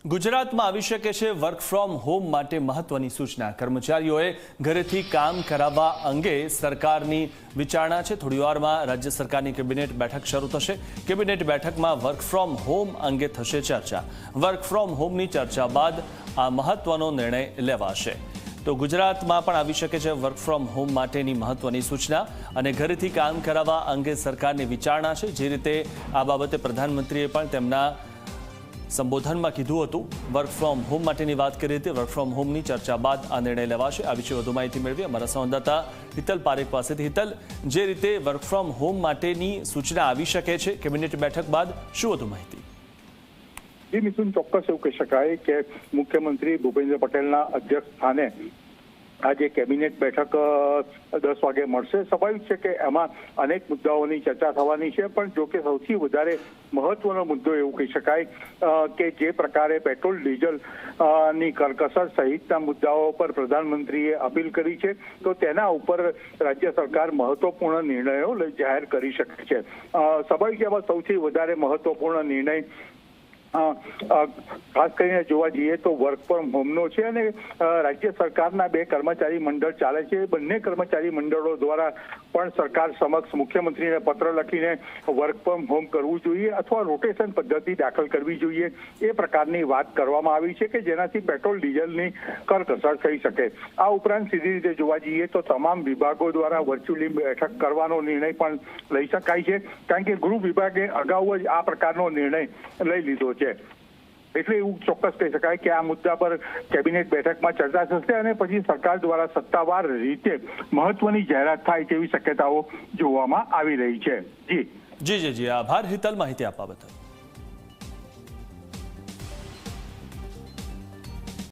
ગુજરાતમાં આવી શકે છે વર્ક ફ્રોમ હોમ માટે મહત્વની સૂચના। કર્મચારીઓએ ઘરેથી કામ કરાવવા અંગે સરકારની વિચારણા છે। થોડી વારમાં રાજ્ય સરકારની કેબિનેટ બેઠક શરૂ થશે। કેબિનેટ બેઠકમાં વર્ક ફ્રોમ હોમ અંગે થશે ચર્ચા। વર્ક ફ્રોમ હોમની ચર્ચા બાદ આ મહત્વનો નિર્ણય લેવાશે। તો ગુજરાતમાં પણ આવી શકે છે વર્ક ફ્રોમ હોમ માટેની મહત્વની સૂચના અને ઘરેથી કામ કરાવવા અંગે સરકારની વિચારણા છે। જે રીતે આ બાબતે પ્રધાનમંત્રીએ પણ તેમના સંબોધનમાં કીધું હતું, વર્ક ફ્રોમ હોમ માટેની વાત કરી હતી। વર્ક ફ્રોમ હોમની ચર્ચા બાદ આ નિર્ણય લેવાશે। આ વિશે વધુ માહિતી મેળવી અમારા સંવાદદાતા હિતલ પારેખ પાસેથી। હિતલ, જે રીતે વર્ક ફ્રોમ હોમ માટેની સૂચના આવી શકે છે કેબિનેટ બેઠક બાદ, શું વધુ માહિતી? જી મિથુન, ચોક્કસ એવું કહી શકાય કે મુખ્યમંત્રી ભૂપેન્દ્ર પટેલના અધ્યક્ષ સ્થાને આજે કેબિનેટ બેઠક 10 વાગે મળશે। સ્વાભાવિક છે કે એમાં અનેક મુદ્દાઓની ચર્ચા થવાની છે, પણ જો કે સૌથી વધારે મહત્વનો મુદ્દો એવું કહી શકાય કે જે પ્રકારે પેટ્રોલ ડીઝલ ની કરકસર સહિતના મુદ્દાઓ પર પ્રધાનમંત્રીએ અપીલ કરી છે, તો તેના ઉપર રાજ્ય સરકાર મહત્વપૂર્ણ નિર્ણયો જાહેર કરી શકે છે। સ્વાભાવિક એમાં સૌથી વધારે મહત્વપૂર્ણ નિર્ણય ખાસ કરીને જોવા જઈએ તો વર્ક ફ્રોમ હોમનો છે અને રાજ્ય સરકારના 2 કર્મચારી મંડળ ચાલે છે। બંને કર્મચારી મંડળો દ્વારા પણ સરકાર સમક્ષ મુખ્યમંત્રીને પત્ર લખીને વર્ક ફ્રોમ હોમ કરવું જોઈએ અથવા રોટેશન પદ્ધતિ દાખલ કરવી જોઈએ, એ પ્રકારની વાત કરવામાં આવી છે કે જેનાથી પેટ્રોલ ડીઝલની કરકસર થઈ શકે। આ ઉપરાંત સીધી રીતે જોવા જઈએ તો તમામ વિભાગો દ્વારા વર્ચ્યુઅલી બેઠક કરવાનો નિર્ણય પણ લઈ શકાય છે, કારણ કે ગૃહ વિભાગે અગાઉ જ આ પ્રકારનો નિર્ણય લઈ લીધો છે। એટલે એવું ચોક્કસ કહી શકાય કે આ મુદ્દા પર કેબિનેટ બેઠકમાં ચર્ચા થશે અને પછી સરકાર દ્વારા સત્તાવાર રીતે મહત્વની જાહેરાત થાય તેવી શક્યતાઓ જોવામાં આવી રહી છે। જી આભાર હિતલ, માહિતી આપવા બદલ।